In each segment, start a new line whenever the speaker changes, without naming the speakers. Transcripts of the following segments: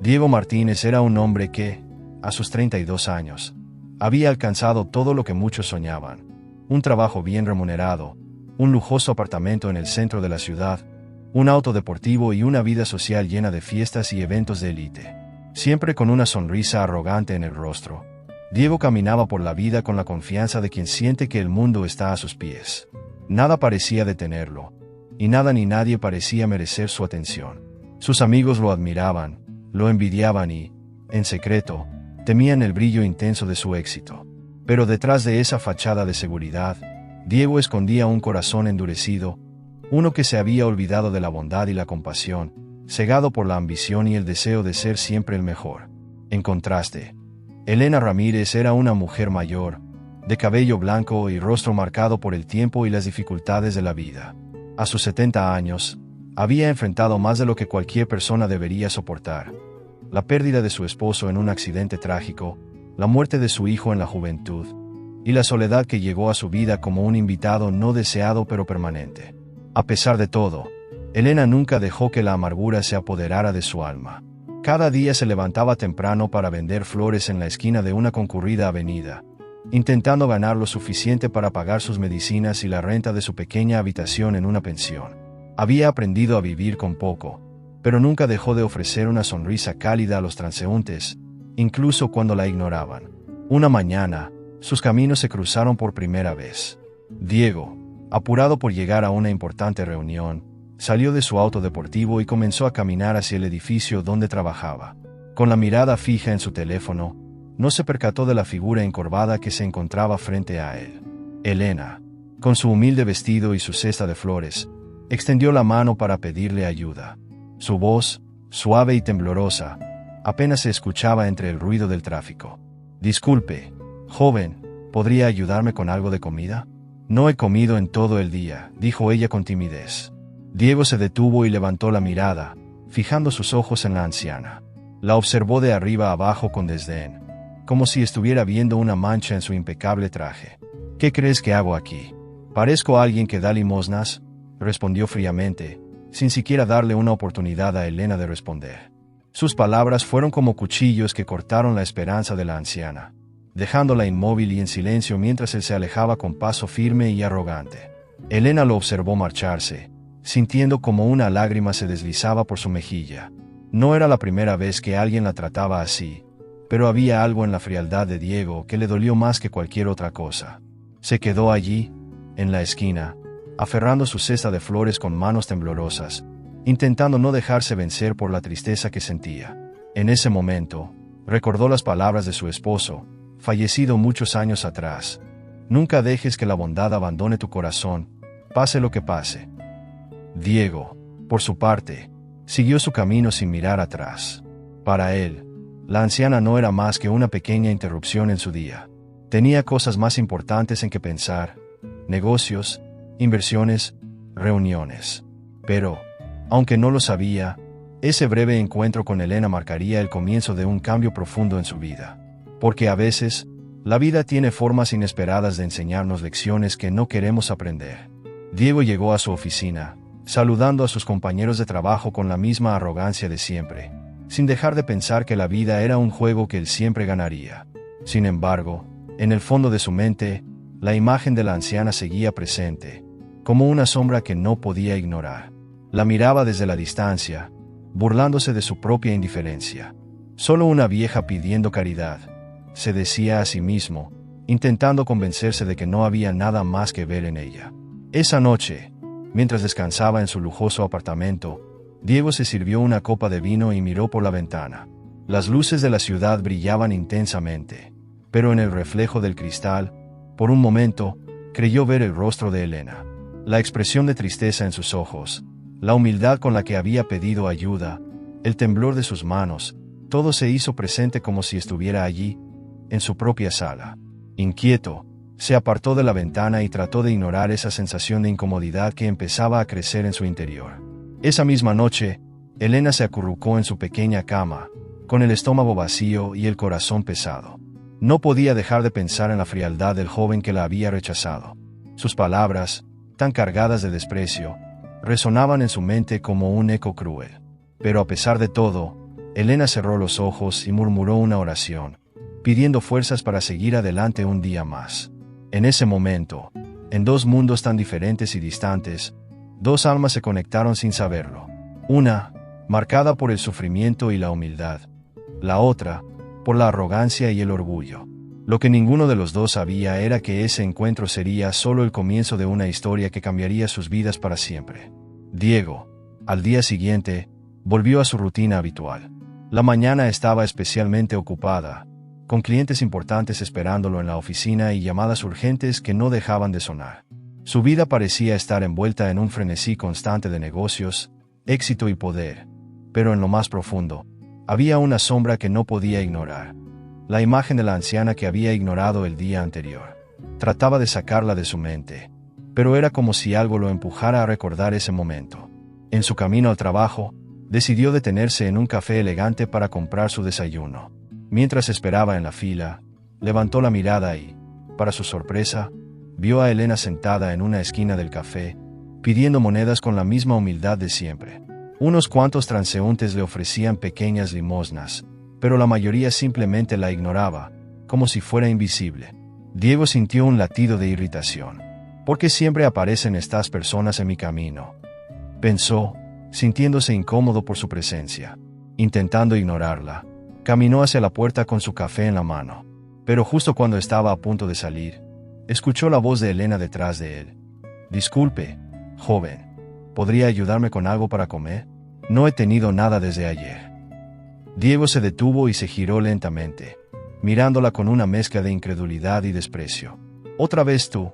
Diego Martínez era un hombre que, a sus 32 años, había alcanzado todo lo que muchos soñaban: un trabajo bien remunerado, un lujoso apartamento en el centro de la ciudad, un auto deportivo y una vida social llena de fiestas y eventos de élite. Siempre con una sonrisa arrogante en el rostro, Diego caminaba por la vida con la confianza de quien siente que el mundo está a sus pies. Nada parecía detenerlo, y nada ni nadie parecía merecer su atención. Sus amigos lo admiraban, lo envidiaban y, en secreto, temían el brillo intenso de su éxito. Pero detrás de esa fachada de seguridad, Diego escondía un corazón endurecido, uno que se había olvidado de la bondad y la compasión, cegado por la ambición y el deseo de ser siempre el mejor. En contraste, Elena Ramírez era una mujer mayor, de cabello blanco y rostro marcado por el tiempo y las dificultades de la vida. A sus 70 años, había enfrentado más de lo que cualquier persona debería soportar: la pérdida de su esposo en un accidente trágico, la muerte de su hijo en la juventud, y la soledad que llegó a su vida como un invitado no deseado pero permanente. A pesar de todo, Elena nunca dejó que la amargura se apoderara de su alma. Cada día se levantaba temprano para vender flores en la esquina de una concurrida avenida, intentando ganar lo suficiente para pagar sus medicinas y la renta de su pequeña habitación en una pensión. Había aprendido a vivir con poco, pero nunca dejó de ofrecer una sonrisa cálida a los transeúntes, incluso cuando la ignoraban. Una mañana, sus caminos se cruzaron por primera vez. Diego, apurado por llegar a una importante reunión, salió de su auto deportivo y comenzó a caminar hacia el edificio donde trabajaba. Con la mirada fija en su teléfono, no se percató de la figura encorvada que se encontraba frente a él. Elena, con su humilde vestido y su cesta de flores, extendió la mano para pedirle ayuda. Su voz, suave y temblorosa, apenas se escuchaba entre el ruido del tráfico. «Disculpe, joven, ¿podría ayudarme con algo de comida? No he comido en todo el día», dijo ella con timidez. Diego se detuvo y levantó la mirada, fijando sus ojos en la anciana. La observó de arriba abajo con desdén, como si estuviera viendo una mancha en su impecable traje. «¿Qué crees que hago aquí? ¿Parezco alguien que da limosnas?», respondió fríamente, sin siquiera darle una oportunidad a Elena de responder. Sus palabras fueron como cuchillos que cortaron la esperanza de la anciana, dejándola inmóvil y en silencio mientras él se alejaba con paso firme y arrogante. Elena lo observó marcharse, sintiendo como una lágrima se deslizaba por su mejilla. No era la primera vez que alguien la trataba así, pero había algo en la frialdad de Diego que le dolió más que cualquier otra cosa. Se quedó allí, en la esquina, aferrando su cesta de flores con manos temblorosas, intentando no dejarse vencer por la tristeza que sentía. En ese momento, recordó las palabras de su esposo, fallecido muchos años atrás: «Nunca dejes que la bondad abandone tu corazón, pase lo que pase». Diego, por su parte, siguió su camino sin mirar atrás. Para él, la anciana no era más que una pequeña interrupción en su día. Tenía cosas más importantes en que pensar: negocios, inversiones, reuniones. Pero, aunque no lo sabía, ese breve encuentro con Elena marcaría el comienzo de un cambio profundo en su vida. Porque a veces, la vida tiene formas inesperadas de enseñarnos lecciones que no queremos aprender. Diego llegó a su oficina, saludando a sus compañeros de trabajo con la misma arrogancia de siempre, sin dejar de pensar que la vida era un juego que él siempre ganaría. Sin embargo, en el fondo de su mente, la imagen de la anciana seguía presente, como una sombra que no podía ignorar. La miraba desde la distancia, burlándose de su propia indiferencia. «Solo una vieja pidiendo caridad», se decía a sí mismo, intentando convencerse de que no había nada más que ver en ella. Esa noche, mientras descansaba en su lujoso apartamento, Diego se sirvió una copa de vino y miró por la ventana. Las luces de la ciudad brillaban intensamente, pero en el reflejo del cristal, por un momento, creyó ver el rostro de Elena. La expresión de tristeza en sus ojos, la humildad con la que había pedido ayuda, el temblor de sus manos, todo se hizo presente como si estuviera allí, en su propia sala. Inquieto, se apartó de la ventana y trató de ignorar esa sensación de incomodidad que empezaba a crecer en su interior. Esa misma noche, Elena se acurrucó en su pequeña cama, con el estómago vacío y el corazón pesado. No podía dejar de pensar en la frialdad del joven que la había rechazado. Sus palabras, tan cargadas de desprecio, resonaban en su mente como un eco cruel. Pero a pesar de todo, Elena cerró los ojos y murmuró una oración, pidiendo fuerzas para seguir adelante un día más. En ese momento, en dos mundos tan diferentes y distantes, dos almas se conectaron sin saberlo. Una, marcada por el sufrimiento y la humildad. La otra, por la arrogancia y el orgullo. Lo que ninguno de los dos sabía era que ese encuentro sería solo el comienzo de una historia que cambiaría sus vidas para siempre. Diego, al día siguiente, volvió a su rutina habitual. La mañana estaba especialmente ocupada, con clientes importantes esperándolo en la oficina y llamadas urgentes que no dejaban de sonar. Su vida parecía estar envuelta en un frenesí constante de negocios, éxito y poder, pero en lo más profundo, había una sombra que no podía ignorar. La imagen de la anciana que había ignorado el día anterior. Trataba de sacarla de su mente, pero era como si algo lo empujara a recordar ese momento. En su camino al trabajo, decidió detenerse en un café elegante para comprar su desayuno. Mientras esperaba en la fila, levantó la mirada y, para su sorpresa, vio a Elena sentada en una esquina del café, pidiendo monedas con la misma humildad de siempre. Unos cuantos transeúntes le ofrecían pequeñas limosnas, pero la mayoría simplemente la ignoraba, como si fuera invisible. Diego sintió un latido de irritación. ¿Por qué siempre aparecen estas personas en mi camino?, pensó, sintiéndose incómodo por su presencia. Intentando ignorarla, caminó hacia la puerta con su café en la mano. Pero justo cuando estaba a punto de salir, escuchó la voz de Elena detrás de él. «Disculpe, joven, ¿podría ayudarme con algo para comer? No he tenido nada desde ayer». Diego se detuvo y se giró lentamente, mirándola con una mezcla de incredulidad y desprecio. «¿Otra vez tú?»,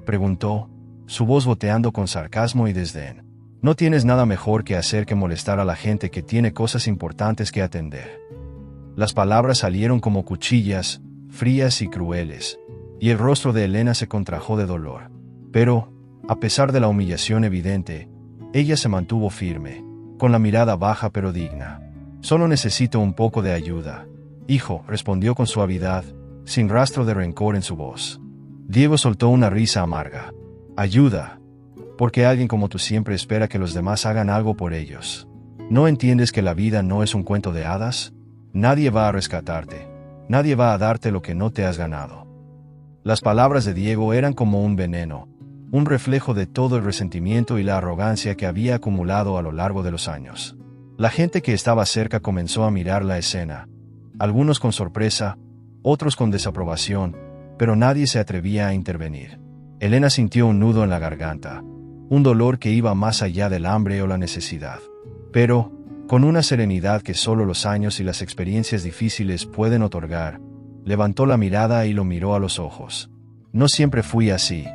preguntó, su voz goteando con sarcasmo y desdén. «No tienes nada mejor que hacer que molestar a la gente que tiene cosas importantes que atender». Las palabras salieron como cuchillas, frías y crueles, y el rostro de Elena se contrajo de dolor. Pero, a pesar de la humillación evidente, ella se mantuvo firme, con la mirada baja pero digna. «Solo necesito un poco de ayuda, hijo», respondió con suavidad, sin rastro de rencor en su voz. Diego soltó una risa amarga. «¿Ayuda? Porque alguien como tú siempre espera que los demás hagan algo por ellos. ¿No entiendes que la vida no es un cuento de hadas? Nadie va a rescatarte. Nadie va a darte lo que no te has ganado». Las palabras de Diego eran como un veneno, un reflejo de todo el resentimiento y la arrogancia que había acumulado a lo largo de los años. La gente que estaba cerca comenzó a mirar la escena, algunos con sorpresa, otros con desaprobación, pero nadie se atrevía a intervenir. Elena sintió un nudo en la garganta, un dolor que iba más allá del hambre o la necesidad. Pero, con una serenidad que solo los años y las experiencias difíciles pueden otorgar, levantó la mirada y lo miró a los ojos. «No siempre fui así»,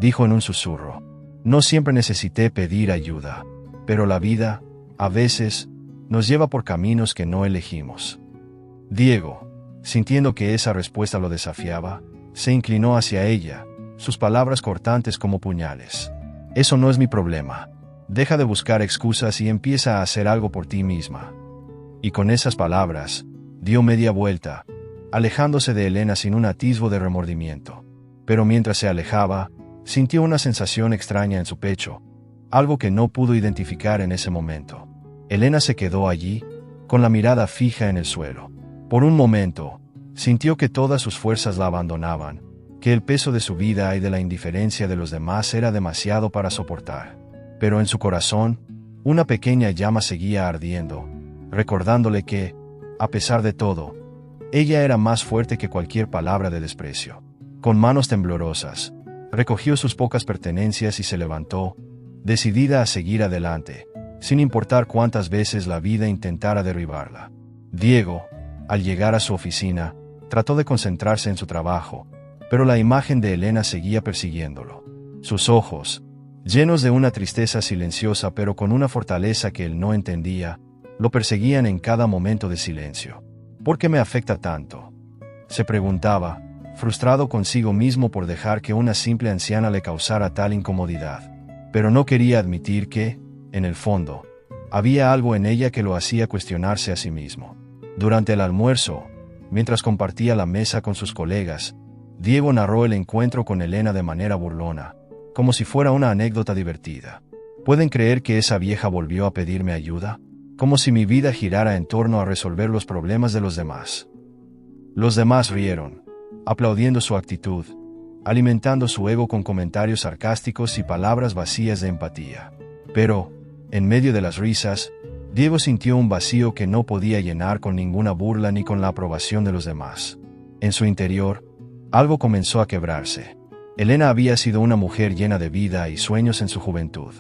dijo en un susurro. «No siempre necesité pedir ayuda. Pero la vida, a veces, nos lleva por caminos que no elegimos». Diego, sintiendo que esa respuesta lo desafiaba, se inclinó hacia ella, sus palabras cortantes como puñales. «Eso no es mi problema. Deja de buscar excusas y empieza a hacer algo por ti misma». Y con esas palabras, dio media vuelta, alejándose de Elena sin un atisbo de remordimiento. Pero mientras se alejaba, sintió una sensación extraña en su pecho, algo que no pudo identificar en ese momento. Elena se quedó allí, con la mirada fija en el suelo. Por un momento, sintió que todas sus fuerzas la abandonaban, que el peso de su vida y de la indiferencia de los demás era demasiado para soportar. Pero en su corazón, una pequeña llama seguía ardiendo, recordándole que, a pesar de todo, ella era más fuerte que cualquier palabra de desprecio. Con manos temblorosas, recogió sus pocas pertenencias y se levantó, decidida a seguir adelante, sin importar cuántas veces la vida intentara derribarla. Diego, al llegar a su oficina, trató de concentrarse en su trabajo, pero la imagen de Elena seguía persiguiéndolo. Sus ojos, llenos de una tristeza silenciosa pero con una fortaleza que él no entendía, lo perseguían en cada momento de silencio. «¿Por qué me afecta tanto?», se preguntaba, frustrado consigo mismo por dejar que una simple anciana le causara tal incomodidad. Pero no quería admitir que, en el fondo, había algo en ella que lo hacía cuestionarse a sí mismo. Durante el almuerzo, mientras compartía la mesa con sus colegas, Diego narró el encuentro con Elena de manera burlona, como si fuera una anécdota divertida. «¿Pueden creer que esa vieja volvió a pedirme ayuda?», como si mi vida girara en torno a resolver los problemas de los demás. Los demás rieron, aplaudiendo su actitud, alimentando su ego con comentarios sarcásticos y palabras vacías de empatía. Pero, en medio de las risas, Diego sintió un vacío que no podía llenar con ninguna burla ni con la aprobación de los demás. En su interior, algo comenzó a quebrarse. Elena había sido una mujer llena de vida y sueños en su juventud.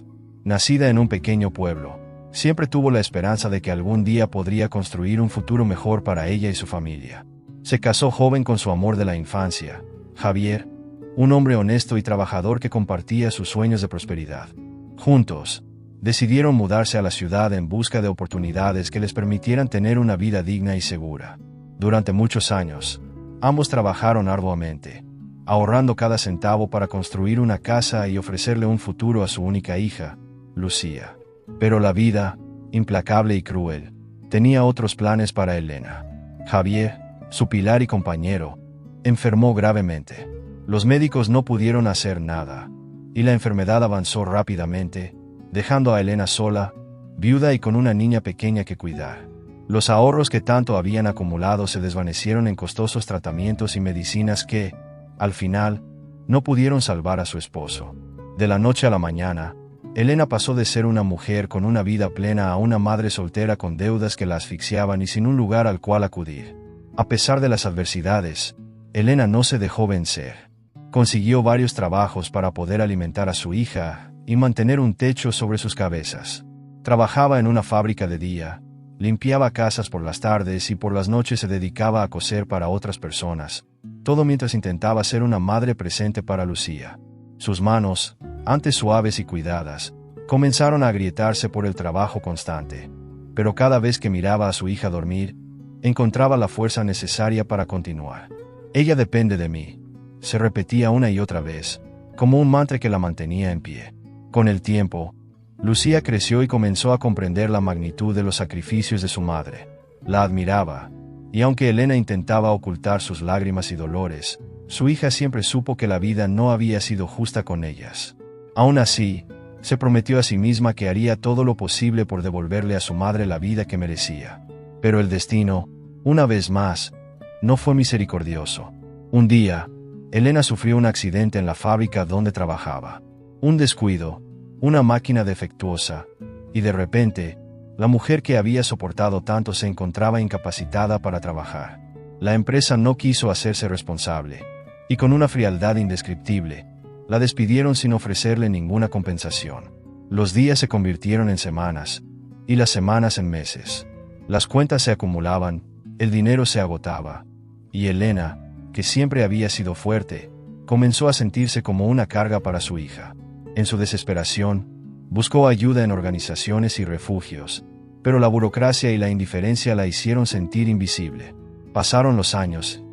Nacida en un pequeño pueblo, siempre tuvo la esperanza de que algún día podría construir un futuro mejor para ella y su familia. Se casó joven con su amor de la infancia, Javier, un hombre honesto y trabajador que compartía sus sueños de prosperidad. Juntos, decidieron mudarse a la ciudad en busca de oportunidades que les permitieran tener una vida digna y segura. Durante muchos años, ambos trabajaron arduamente, ahorrando cada centavo para construir una casa y ofrecerle un futuro a su única hija, Lucía. Pero la vida, implacable y cruel, tenía otros planes para Elena. Javier, su pilar y compañero, enfermó gravemente. Los médicos no pudieron hacer nada, y la enfermedad avanzó rápidamente, dejando a Elena sola, viuda y con una niña pequeña que cuidar. Los ahorros que tanto habían acumulado se desvanecieron en costosos tratamientos y medicinas que, al final, no pudieron salvar a su esposo. De la noche a la mañana, Elena pasó de ser una mujer con una vida plena a una madre soltera con deudas que la asfixiaban y sin un lugar al cual acudir. A pesar de las adversidades, Elena no se dejó vencer. Consiguió varios trabajos para poder alimentar a su hija y mantener un techo sobre sus cabezas. Trabajaba en una fábrica de día, limpiaba casas por las tardes y por las noches se dedicaba a coser para otras personas, todo mientras intentaba ser una madre presente para Lucía. Sus manos, antes suaves y cuidadas, comenzaron a agrietarse por el trabajo constante, pero cada vez que miraba a su hija dormir, encontraba la fuerza necesaria para continuar. Ella depende de mí, se repetía una y otra vez, como un mantra que la mantenía en pie. Con el tiempo, Lucía creció y comenzó a comprender la magnitud de los sacrificios de su madre. La admiraba, y aunque Elena intentaba ocultar sus lágrimas y dolores, su hija siempre supo que la vida no había sido justa con ellas. Aún así, se prometió a sí misma que haría todo lo posible por devolverle a su madre la vida que merecía. Pero el destino, una vez más, no fue misericordioso. Un día, Elena sufrió un accidente en la fábrica donde trabajaba. Un descuido, una máquina defectuosa, y de repente, la mujer que había soportado tanto se encontraba incapacitada para trabajar. La empresa no quiso hacerse responsable, y con una frialdad indescriptible, la despidieron sin ofrecerle ninguna compensación. Los días se convirtieron en semanas, y las semanas en meses. Las cuentas se acumulaban, el dinero se agotaba, y Elena, que siempre había sido fuerte, comenzó a sentirse como una carga para su hija. En su desesperación, buscó ayuda en organizaciones y refugios, pero la burocracia y la indiferencia la hicieron sentir invisible. Pasaron los años.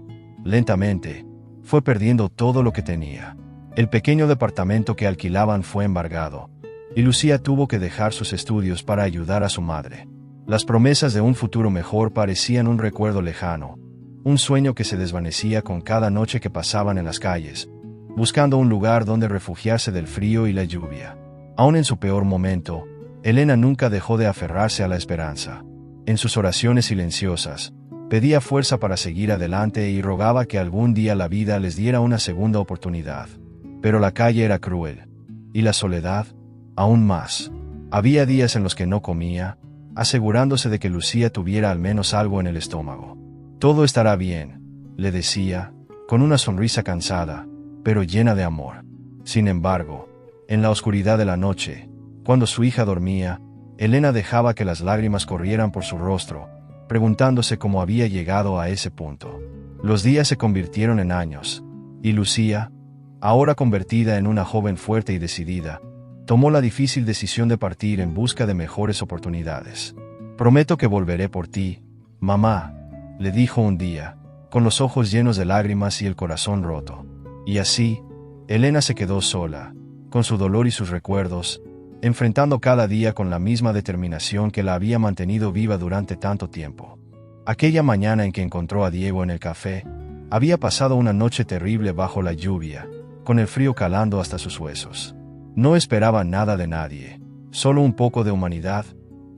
Lentamente, fue perdiendo todo lo que tenía. El pequeño departamento que alquilaban fue embargado, y Lucía tuvo que dejar sus estudios para ayudar a su madre. Las promesas de un futuro mejor parecían un recuerdo lejano, un sueño que se desvanecía con cada noche que pasaban en las calles, buscando un lugar donde refugiarse del frío y la lluvia. Aún en su peor momento, Elena nunca dejó de aferrarse a la esperanza. En sus oraciones silenciosas, pedía fuerza para seguir adelante y rogaba que algún día la vida les diera una segunda oportunidad. Pero la calle era cruel, y la soledad, aún más. Había días en los que no comía, asegurándose de que Lucía tuviera al menos algo en el estómago. Todo estará bien, le decía, con una sonrisa cansada, pero llena de amor. Sin embargo, en la oscuridad de la noche, cuando su hija dormía, Elena dejaba que las lágrimas corrieran por su rostro, preguntándose cómo había llegado a ese punto. Los días se convirtieron en años, y Lucía, ahora convertida en una joven fuerte y decidida, tomó la difícil decisión de partir en busca de mejores oportunidades. «Prometo que volveré por ti, mamá», le dijo un día, con los ojos llenos de lágrimas y el corazón roto. Y así, Elena se quedó sola, con su dolor y sus recuerdos, enfrentando cada día con la misma determinación que la había mantenido viva durante tanto tiempo. Aquella mañana en que encontró a Diego en el café, había pasado una noche terrible bajo la lluvia, con el frío calando hasta sus huesos. No esperaba nada de nadie, solo un poco de humanidad,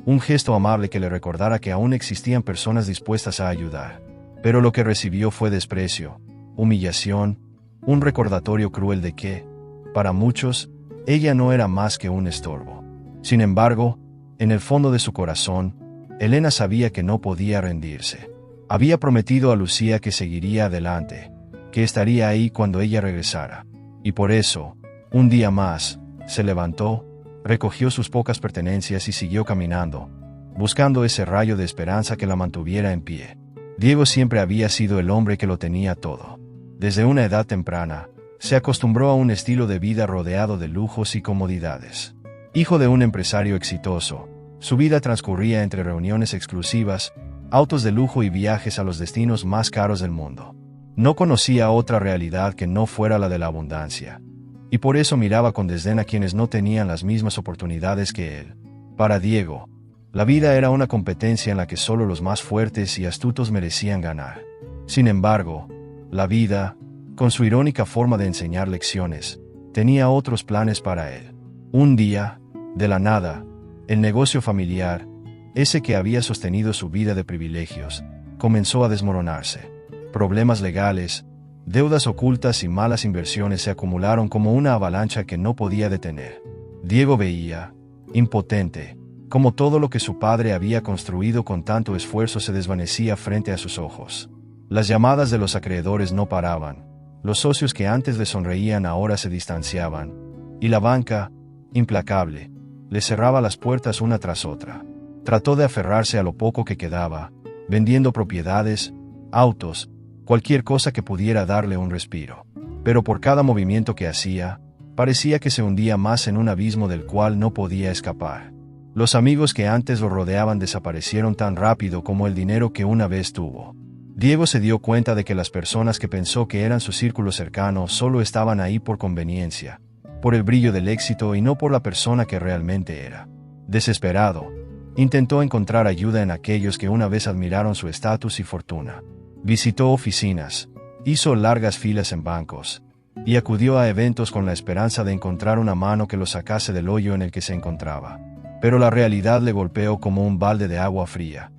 un gesto amable que le recordara que aún existían personas dispuestas a ayudar. Pero lo que recibió fue desprecio, humillación, un recordatorio cruel de que, para muchos, ella no era más que un estorbo. Sin embargo, en el fondo de su corazón, Elena sabía que no podía rendirse. Había prometido a Lucía que seguiría adelante, que estaría ahí cuando ella regresara. Y por eso, un día más, se levantó, recogió sus pocas pertenencias y siguió caminando, buscando ese rayo de esperanza que la mantuviera en pie. Diego siempre había sido el hombre que lo tenía todo. Desde una edad temprana, se acostumbró a un estilo de vida rodeado de lujos y comodidades. Hijo de un empresario exitoso, su vida transcurría entre reuniones exclusivas, autos de lujo y viajes a los destinos más caros del mundo. No conocía otra realidad que no fuera la de la abundancia, y por eso miraba con desdén a quienes no tenían las mismas oportunidades que él. Para Diego, la vida era una competencia en la que solo los más fuertes y astutos merecían ganar. Sin embargo, la vida, con su irónica forma de enseñar lecciones, tenía otros planes para él. Un día, de la nada, el negocio familiar, ese que había sostenido su vida de privilegios, comenzó a desmoronarse. Problemas legales, deudas ocultas y malas inversiones se acumularon como una avalancha que no podía detener. Diego veía, impotente, como todo lo que su padre había construido con tanto esfuerzo se desvanecía frente a sus ojos. Las llamadas de los acreedores no paraban, los socios que antes le sonreían ahora se distanciaban, y la banca, implacable, le cerraba las puertas una tras otra. Trató de aferrarse a lo poco que quedaba, vendiendo propiedades, autos, cualquier cosa que pudiera darle un respiro. Pero por cada movimiento que hacía, parecía que se hundía más en un abismo del cual no podía escapar. Los amigos que antes lo rodeaban desaparecieron tan rápido como el dinero que una vez tuvo. Diego se dio cuenta de que las personas que pensó que eran su círculo cercano solo estaban ahí por conveniencia, por el brillo del éxito y no por la persona que realmente era. Desesperado, intentó encontrar ayuda en aquellos que una vez admiraron su estatus y fortuna. Visitó oficinas, hizo largas filas en bancos, y acudió a eventos con la esperanza de encontrar una mano que lo sacase del hoyo en el que se encontraba. Pero la realidad le golpeó como un balde de agua fría.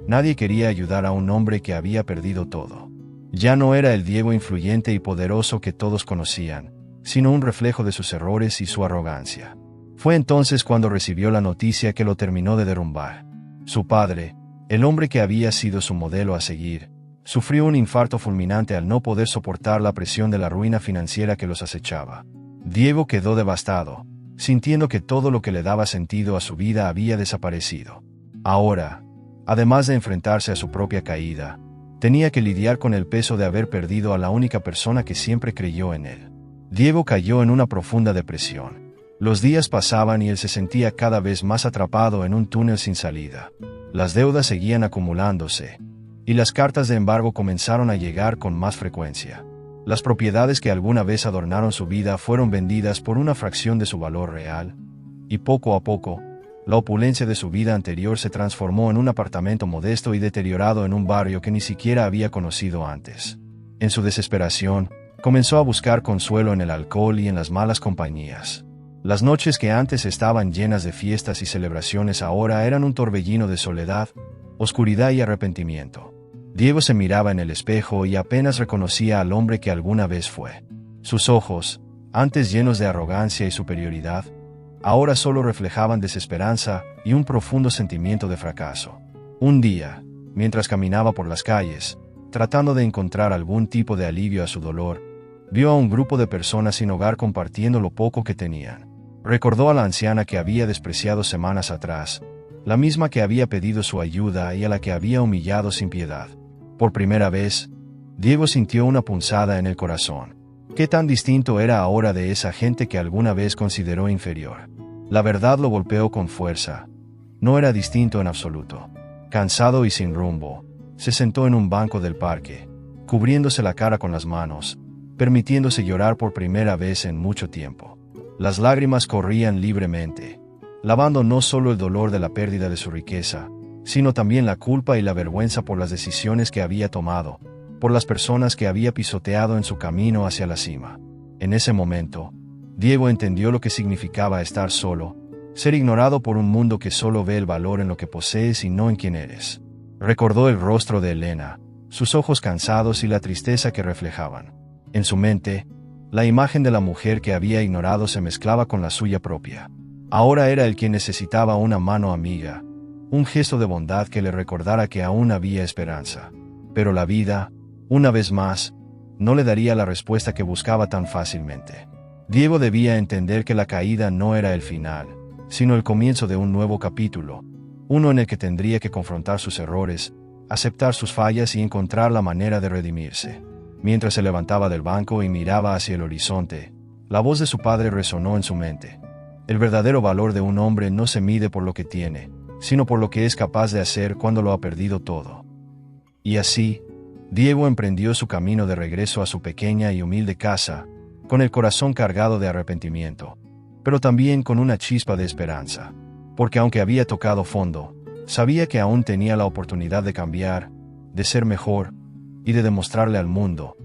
Nadie quería ayudar a un hombre que había perdido todo. Ya no era el Diego influyente y poderoso que todos conocían, sino un reflejo de sus errores y su arrogancia. Fue entonces cuando recibió la noticia que lo terminó de derrumbar. Su padre, el hombre que había sido su modelo a seguir, sufrió un infarto fulminante al no poder soportar la presión de la ruina financiera que los acechaba. Diego quedó devastado, sintiendo que todo lo que le daba sentido a su vida había desaparecido. Ahora, además de enfrentarse a su propia caída, tenía que lidiar con el peso de haber perdido a la única persona que siempre creyó en él. Diego cayó en una profunda depresión. Los días pasaban y él se sentía cada vez más atrapado en un túnel sin salida. Las deudas seguían acumulándose, y las cartas de embargo comenzaron a llegar con más frecuencia. Las propiedades que alguna vez adornaron su vida fueron vendidas por una fracción de su valor real, y poco a poco, la opulencia de su vida anterior se transformó en un apartamento modesto y deteriorado en un barrio que ni siquiera había conocido antes. En su desesperación, comenzó a buscar consuelo en el alcohol y en las malas compañías. Las noches que antes estaban llenas de fiestas y celebraciones ahora eran un torbellino de soledad, oscuridad y arrepentimiento. Diego se miraba en el espejo y apenas reconocía al hombre que alguna vez fue. Sus ojos, antes llenos de arrogancia y superioridad, ahora solo reflejaban desesperanza y un profundo sentimiento de fracaso. Un día, mientras caminaba por las calles, tratando de encontrar algún tipo de alivio a su dolor, vio a un grupo de personas sin hogar compartiendo lo poco que tenían. Recordó a la anciana que había despreciado semanas atrás, la misma que había pedido su ayuda y a la que había humillado sin piedad. Por primera vez, Diego sintió una punzada en el corazón. ¿Qué tan distinto era ahora de esa gente que alguna vez consideró inferior? La verdad lo golpeó con fuerza. No era distinto en absoluto. Cansado y sin rumbo, se sentó en un banco del parque, cubriéndose la cara con las manos, permitiéndose llorar por primera vez en mucho tiempo. Las lágrimas corrían libremente, lavando no solo el dolor de la pérdida de su riqueza, sino también la culpa y la vergüenza por las decisiones que había tomado, por las personas que había pisoteado en su camino hacia la cima. En ese momento, Diego entendió lo que significaba estar solo, ser ignorado por un mundo que solo ve el valor en lo que posees y no en quién eres. Recordó el rostro de Elena, sus ojos cansados y la tristeza que reflejaban. En su mente, la imagen de la mujer que había ignorado se mezclaba con la suya propia. Ahora era el quien necesitaba una mano amiga, un gesto de bondad que le recordara que aún había esperanza. Pero la vida, una vez más, no le daría la respuesta que buscaba tan fácilmente. Diego debía entender que la caída no era el final, sino el comienzo de un nuevo capítulo, uno en el que tendría que confrontar sus errores, aceptar sus fallas y encontrar la manera de redimirse. Mientras se levantaba del banco y miraba hacia el horizonte, la voz de su padre resonó en su mente. El verdadero valor de un hombre no se mide por lo que tiene, sino por lo que es capaz de hacer cuando lo ha perdido todo. Y así, Diego emprendió su camino de regreso a su pequeña y humilde casa, con el corazón cargado de arrepentimiento, pero también con una chispa de esperanza, porque aunque había tocado fondo, sabía que aún tenía la oportunidad de cambiar, de ser mejor, y de demostrarle al mundo,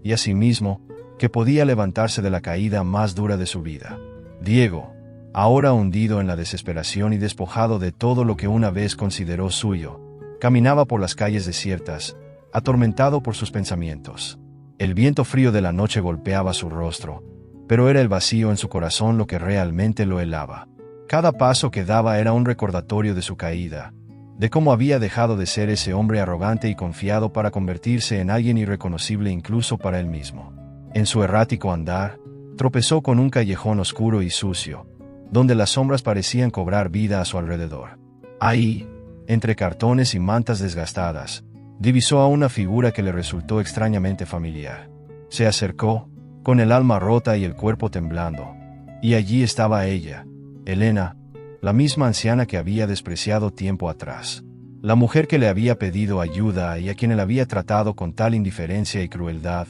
y a sí mismo, que podía levantarse de la caída más dura de su vida. Diego, ahora hundido en la desesperación y despojado de todo lo que una vez consideró suyo, caminaba por las calles desiertas, atormentado por sus pensamientos. El viento frío de la noche golpeaba su rostro, pero era el vacío en su corazón lo que realmente lo helaba. Cada paso que daba era un recordatorio de su caída, de cómo había dejado de ser ese hombre arrogante y confiado para convertirse en alguien irreconocible incluso para él mismo. En su errático andar, tropezó con un callejón oscuro y sucio, donde las sombras parecían cobrar vida a su alrededor. Ahí, entre cartones y mantas desgastadas, divisó a una figura que le resultó extrañamente familiar. Se acercó, con el alma rota y el cuerpo temblando, y allí estaba ella, Elena, la misma anciana que había despreciado tiempo atrás. La mujer que le había pedido ayuda y a quien él había tratado con tal indiferencia y crueldad,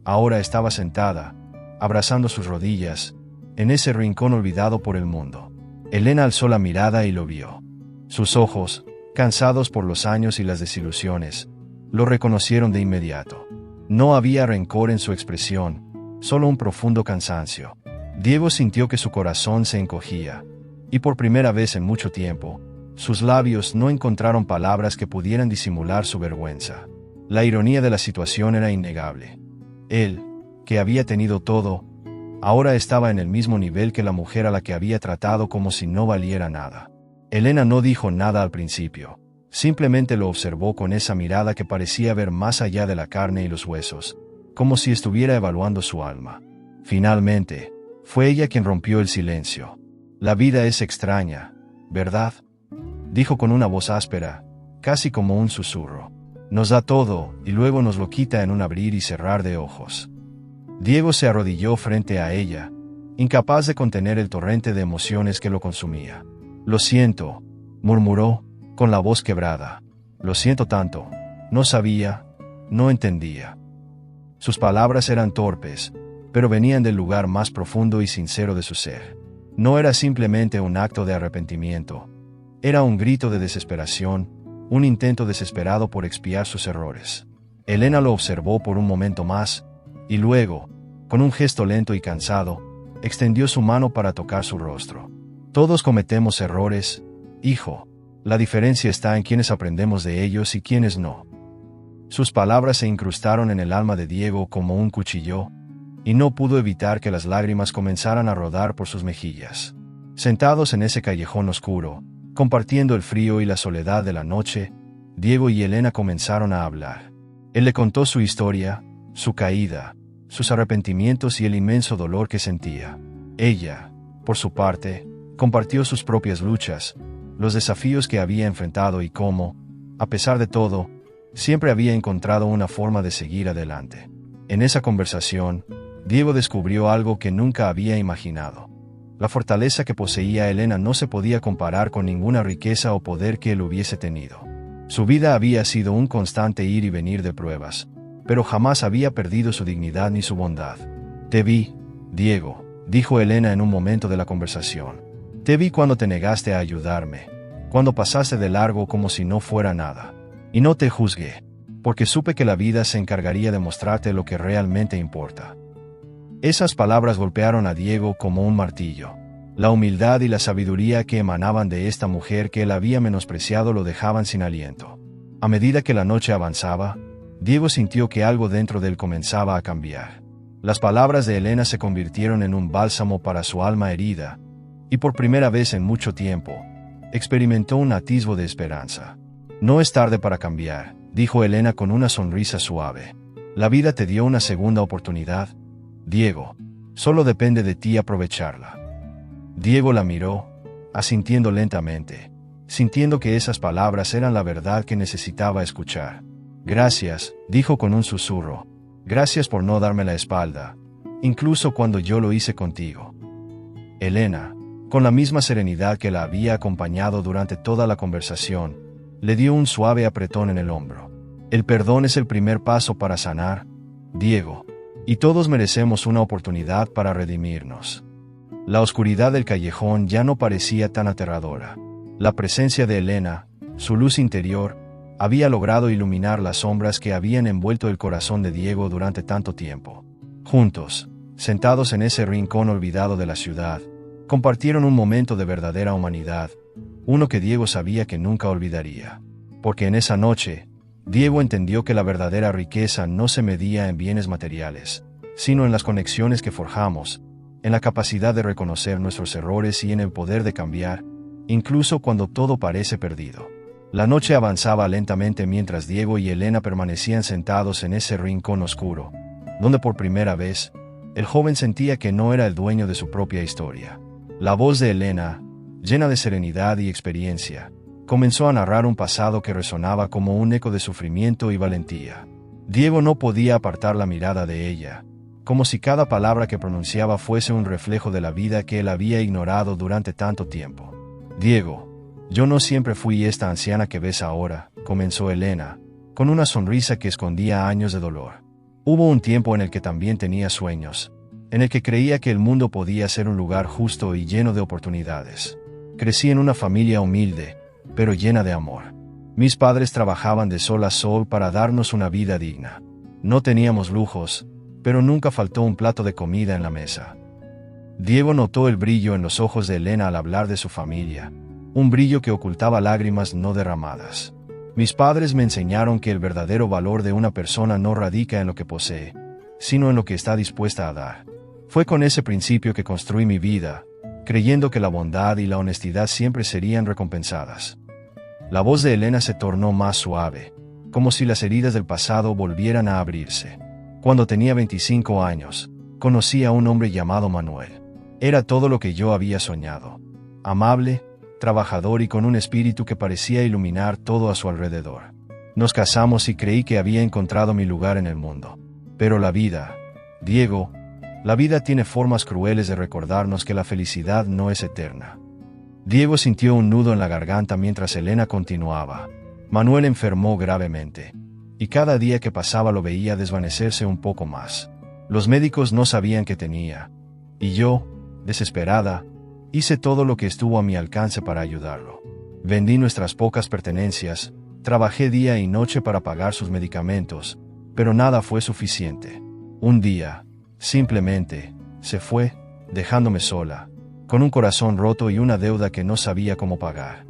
ahora estaba sentada, abrazando sus rodillas, en ese rincón olvidado por el mundo. Elena alzó la mirada y lo vio. Sus ojos, cansados por los años y las desilusiones, lo reconocieron de inmediato. No había rencor en su expresión, solo un profundo cansancio. Diego sintió que su corazón se encogía, y por primera vez en mucho tiempo, sus labios no encontraron palabras que pudieran disimular su vergüenza. La ironía de la situación era innegable. Él, que había tenido todo, ahora estaba en el mismo nivel que la mujer a la que había tratado como si no valiera nada. Elena no dijo nada al principio, simplemente lo observó con esa mirada que parecía ver más allá de la carne y los huesos, como si estuviera evaluando su alma. Finalmente, fue ella quien rompió el silencio. «La vida es extraña, ¿verdad?», dijo con una voz áspera, casi como un susurro. «Nos da todo y luego nos lo quita en un abrir y cerrar de ojos». Diego se arrodilló frente a ella, incapaz de contener el torrente de emociones que lo consumía. «Lo siento», murmuró, con la voz quebrada. «Lo siento tanto. No sabía, no entendía». Sus palabras eran torpes, pero venían del lugar más profundo y sincero de su ser. No era simplemente un acto de arrepentimiento. Era un grito de desesperación, un intento desesperado por expiar sus errores. Elena lo observó por un momento más, y luego, con un gesto lento y cansado, extendió su mano para tocar su rostro. «Todos cometemos errores, hijo. La diferencia está en quienes aprendemos de ellos y quienes no». Sus palabras se incrustaron en el alma de Diego como un cuchillo, y no pudo evitar que las lágrimas comenzaran a rodar por sus mejillas. Sentados en ese callejón oscuro, compartiendo el frío y la soledad de la noche, Diego y Elena comenzaron a hablar. Él le contó su historia, su caída, sus arrepentimientos y el inmenso dolor que sentía. Ella, por su parte, compartió sus propias luchas, los desafíos que había enfrentado y cómo, a pesar de todo, siempre había encontrado una forma de seguir adelante. En esa conversación, Diego descubrió algo que nunca había imaginado. La fortaleza que poseía Elena no se podía comparar con ninguna riqueza o poder que él hubiese tenido. Su vida había sido un constante ir y venir de pruebas, pero jamás había perdido su dignidad ni su bondad. «Te vi, Diego», dijo Elena en un momento de la conversación. «Te vi cuando te negaste a ayudarme, cuando pasaste de largo como si no fuera nada. Y no te juzgué, porque supe que la vida se encargaría de mostrarte lo que realmente importa». Esas palabras golpearon a Diego como un martillo. La humildad y la sabiduría que emanaban de esta mujer que él había menospreciado lo dejaban sin aliento. A medida que la noche avanzaba, Diego sintió que algo dentro de él comenzaba a cambiar. Las palabras de Elena se convirtieron en un bálsamo para su alma herida, y por primera vez en mucho tiempo, experimentó un atisbo de esperanza. «No es tarde para cambiar», dijo Elena con una sonrisa suave. «La vida te dio una segunda oportunidad, Diego. Solo depende de ti aprovecharla». Diego la miró, asintiendo lentamente, sintiendo que esas palabras eran la verdad que necesitaba escuchar. «Gracias», dijo con un susurro. «Gracias por no darme la espalda, incluso cuando yo lo hice contigo». Elena, con la misma serenidad que la había acompañado durante toda la conversación, le dio un suave apretón en el hombro. «El perdón es el primer paso para sanar, Diego, y todos merecemos una oportunidad para redimirnos». La oscuridad del callejón ya no parecía tan aterradora. La presencia de Elena, su luz interior, había logrado iluminar las sombras que habían envuelto el corazón de Diego durante tanto tiempo. Juntos, sentados en ese rincón olvidado de la ciudad, compartieron un momento de verdadera humanidad, uno que Diego sabía que nunca olvidaría. Porque en esa noche, Diego entendió que la verdadera riqueza no se medía en bienes materiales, sino en las conexiones que forjamos, en la capacidad de reconocer nuestros errores y en el poder de cambiar, incluso cuando todo parece perdido. La noche avanzaba lentamente mientras Diego y Elena permanecían sentados en ese rincón oscuro, donde por primera vez, el joven sentía que no era el dueño de su propia historia. La voz de Elena, llena de serenidad y experiencia, comenzó a narrar un pasado que resonaba como un eco de sufrimiento y valentía. Diego no podía apartar la mirada de ella, como si cada palabra que pronunciaba fuese un reflejo de la vida que él había ignorado durante tanto tiempo. «Diego, yo no siempre fui esta anciana que ves ahora», comenzó Elena, con una sonrisa que escondía años de dolor. «Hubo un tiempo en el que también tenía sueños, en el que creía que el mundo podía ser un lugar justo y lleno de oportunidades. Crecí en una familia humilde, pero llena de amor. Mis padres trabajaban de sol a sol para darnos una vida digna. No teníamos lujos, pero nunca faltó un plato de comida en la mesa». Diego notó el brillo en los ojos de Elena al hablar de su familia, un brillo que ocultaba lágrimas no derramadas. «Mis padres me enseñaron que el verdadero valor de una persona no radica en lo que posee, sino en lo que está dispuesta a dar. Fue con ese principio que construí mi vida, creyendo que la bondad y la honestidad siempre serían recompensadas». La voz de Elena se tornó más suave, como si las heridas del pasado volvieran a abrirse. «Cuando tenía 25 años, conocí a un hombre llamado Manuel. Era todo lo que yo había soñado. Amable, trabajador y con un espíritu que parecía iluminar todo a su alrededor. Nos casamos y creí que había encontrado mi lugar en el mundo. Pero la vida, Diego, la vida tiene formas crueles de recordarnos que la felicidad no es eterna». Diego sintió un nudo en la garganta mientras Elena continuaba. «Manuel enfermó gravemente, y cada día que pasaba lo veía desvanecerse un poco más. Los médicos no sabían qué tenía, y yo, desesperada, hice todo lo que estuvo a mi alcance para ayudarlo. Vendí nuestras pocas pertenencias, trabajé día y noche para pagar sus medicamentos, pero nada fue suficiente. Un día, simplemente, se fue, dejándome sola, con un corazón roto y una deuda que no sabía cómo pagar».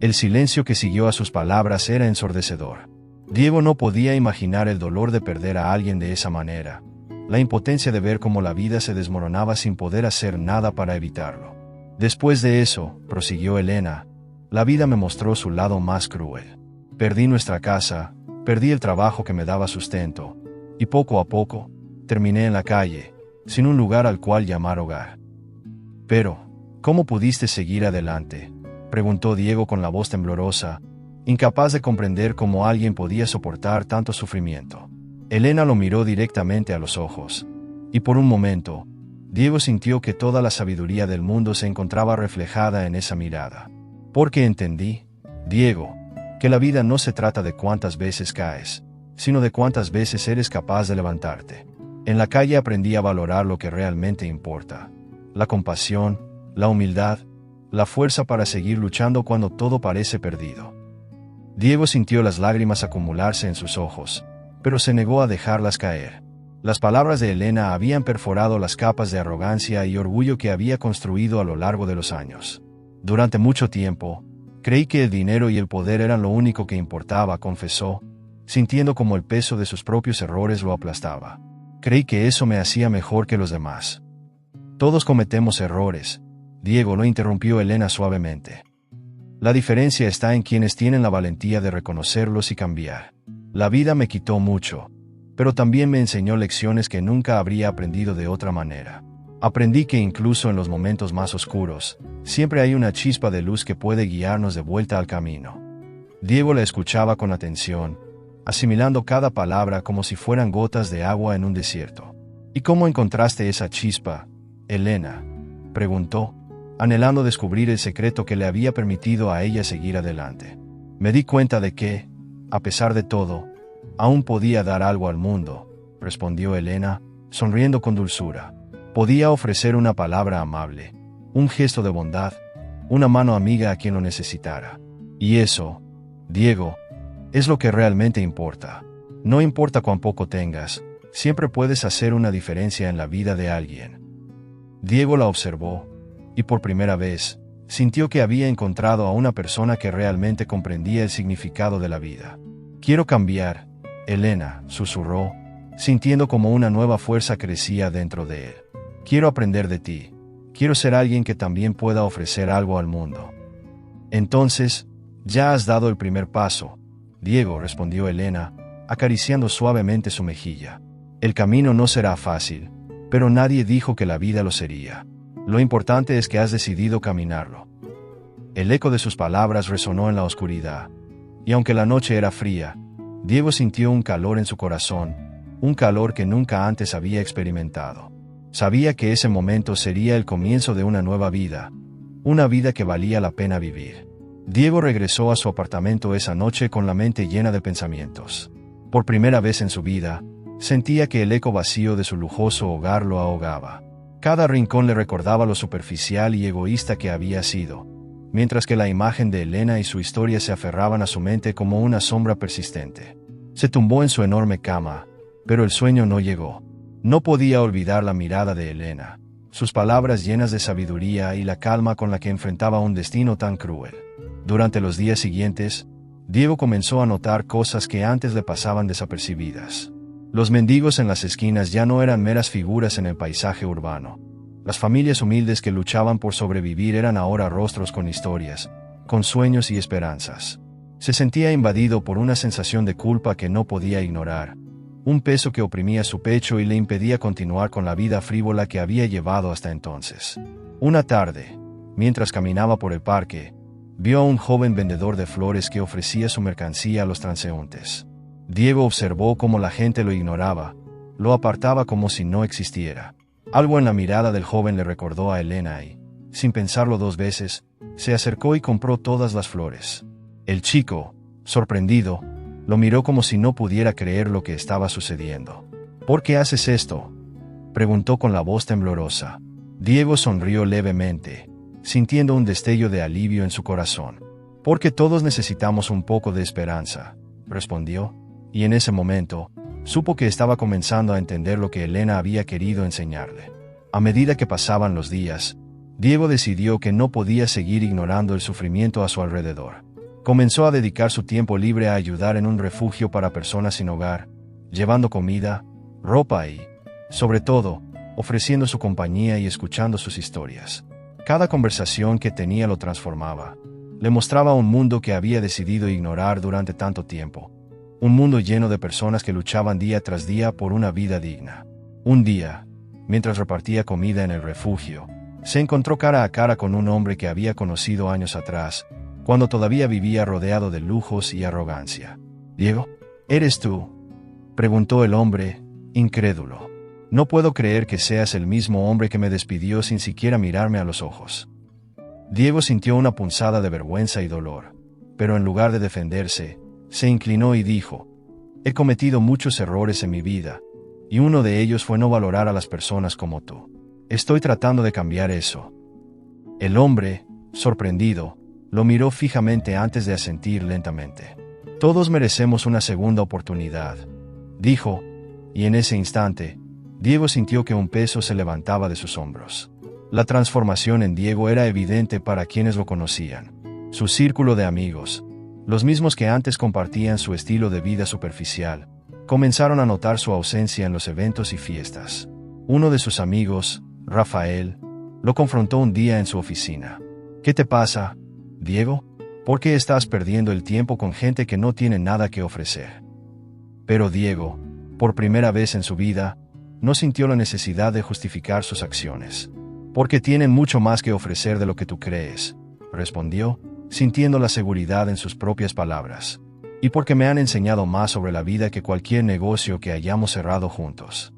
El silencio que siguió a sus palabras era ensordecedor. Diego no podía imaginar el dolor de perder a alguien de esa manera, la impotencia de ver cómo la vida se desmoronaba sin poder hacer nada para evitarlo. «Después de eso», prosiguió Elena, «la vida me mostró su lado más cruel. Perdí nuestra casa, perdí el trabajo que me daba sustento, y poco a poco, terminé en la calle, sin un lugar al cual llamar hogar». «Pero, ¿cómo pudiste seguir adelante?», preguntó Diego con la voz temblorosa, incapaz de comprender cómo alguien podía soportar tanto sufrimiento. Elena lo miró directamente a los ojos, y por un momento, Diego sintió que toda la sabiduría del mundo se encontraba reflejada en esa mirada. «Porque entendí, Diego, que la vida no se trata de cuántas veces caes, sino de cuántas veces eres capaz de levantarte. En la calle aprendí a valorar lo que realmente importa: la compasión, la humildad, la fuerza para seguir luchando cuando todo parece perdido». Diego sintió las lágrimas acumularse en sus ojos, pero se negó a dejarlas caer. Las palabras de Elena habían perforado las capas de arrogancia y orgullo que había construido a lo largo de los años. Durante mucho tiempo, creí que el dinero y el poder eran lo único que importaba, confesó, sintiendo como el peso de sus propios errores lo aplastaba. Creí que eso me hacía mejor que los demás. Todos cometemos errores, Diego, lo interrumpió Elena suavemente. La diferencia está en quienes tienen la valentía de reconocerlos y cambiar. La vida me quitó mucho, pero también me enseñó lecciones que nunca habría aprendido de otra manera. Aprendí que incluso en los momentos más oscuros, siempre hay una chispa de luz que puede guiarnos de vuelta al camino. Diego la escuchaba con atención, asimilando cada palabra como si fueran gotas de agua en un desierto. ¿Y cómo encontraste esa chispa, Elena?, preguntó, anhelando descubrir el secreto que le había permitido a ella seguir adelante. Me di cuenta de que, a pesar de todo, aún podía dar algo al mundo, respondió Elena, sonriendo con dulzura. Podía ofrecer una palabra amable, un gesto de bondad, una mano amiga a quien lo necesitara. Y eso, Diego, es lo que realmente importa. No importa cuán poco tengas, siempre puedes hacer una diferencia en la vida de alguien. Diego la observó, y por primera vez, sintió que había encontrado a una persona que realmente comprendía el significado de la vida. Quiero cambiar, Elena, susurró, sintiendo como una nueva fuerza crecía dentro de él. Quiero aprender de ti. Quiero ser alguien que también pueda ofrecer algo al mundo. Entonces, ya has dado el primer paso, Diego, respondió Elena, acariciando suavemente su mejilla. El camino no será fácil, pero nadie dijo que la vida lo sería. Lo importante es que has decidido caminarlo. El eco de sus palabras resonó en la oscuridad, y aunque la noche era fría, Diego sintió un calor en su corazón, un calor que nunca antes había experimentado. Sabía que ese momento sería el comienzo de una nueva vida, una vida que valía la pena vivir. Diego regresó a su apartamento esa noche con la mente llena de pensamientos. Por primera vez en su vida, sentía que el eco vacío de su lujoso hogar lo ahogaba. Cada rincón le recordaba lo superficial y egoísta que había sido, mientras que la imagen de Elena y su historia se aferraban a su mente como una sombra persistente. Se tumbó en su enorme cama, pero el sueño no llegó. No podía olvidar la mirada de Elena, sus palabras llenas de sabiduría y la calma con la que enfrentaba un destino tan cruel. Durante los días siguientes, Diego comenzó a notar cosas que antes le pasaban desapercibidas. Los mendigos en las esquinas ya no eran meras figuras en el paisaje urbano. Las familias humildes que luchaban por sobrevivir eran ahora rostros con historias, con sueños y esperanzas. Se sentía invadido por una sensación de culpa que no podía ignorar, un peso que oprimía su pecho y le impedía continuar con la vida frívola que había llevado hasta entonces. Una tarde, mientras caminaba por el parque, vio a un joven vendedor de flores que ofrecía su mercancía a los transeúntes. Diego observó cómo la gente lo ignoraba, lo apartaba como si no existiera. Algo en la mirada del joven le recordó a Elena y, sin pensarlo dos veces, se acercó y compró todas las flores. El chico, sorprendido, lo miró como si no pudiera creer lo que estaba sucediendo. ¿Por qué haces esto?, preguntó con la voz temblorosa. Diego sonrió levemente, sintiendo un destello de alivio en su corazón. Porque todos necesitamos un poco de esperanza, respondió, y en ese momento, supo que estaba comenzando a entender lo que Elena había querido enseñarle. A medida que pasaban los días, Diego decidió que no podía seguir ignorando el sufrimiento a su alrededor. Comenzó a dedicar su tiempo libre a ayudar en un refugio para personas sin hogar, llevando comida, ropa y, sobre todo, ofreciendo su compañía y escuchando sus historias. Cada conversación que tenía lo transformaba. Le mostraba un mundo que había decidido ignorar durante tanto tiempo. Un mundo lleno de personas que luchaban día tras día por una vida digna. Un día, mientras repartía comida en el refugio, se encontró cara a cara con un hombre que había conocido años atrás, cuando todavía vivía rodeado de lujos y arrogancia. «Diego, ¿eres tú?», preguntó el hombre, incrédulo. «No puedo creer que seas el mismo hombre que me despidió sin siquiera mirarme a los ojos». Diego sintió una punzada de vergüenza y dolor, pero en lugar de defenderse, se inclinó y dijo: «He cometido muchos errores en mi vida, y uno de ellos fue no valorar a las personas como tú. Estoy tratando de cambiar eso». El hombre, sorprendido, lo miró fijamente antes de asentir lentamente. «Todos merecemos una segunda oportunidad», dijo, y en ese instante, Diego sintió que un peso se levantaba de sus hombros. La transformación en Diego era evidente para quienes lo conocían. Su círculo de amigos, los mismos que antes compartían su estilo de vida superficial, comenzaron a notar su ausencia en los eventos y fiestas. Uno de sus amigos, Rafael, lo confrontó un día en su oficina. ¿Qué te pasa, Diego? ¿Por qué estás perdiendo el tiempo con gente que no tiene nada que ofrecer? Pero Diego, por primera vez en su vida, no sintió la necesidad de justificar sus acciones. Porque tienen mucho más que ofrecer de lo que tú crees, respondió, sintiendo la seguridad en sus propias palabras. Y porque me han enseñado más sobre la vida que cualquier negocio que hayamos cerrado juntos.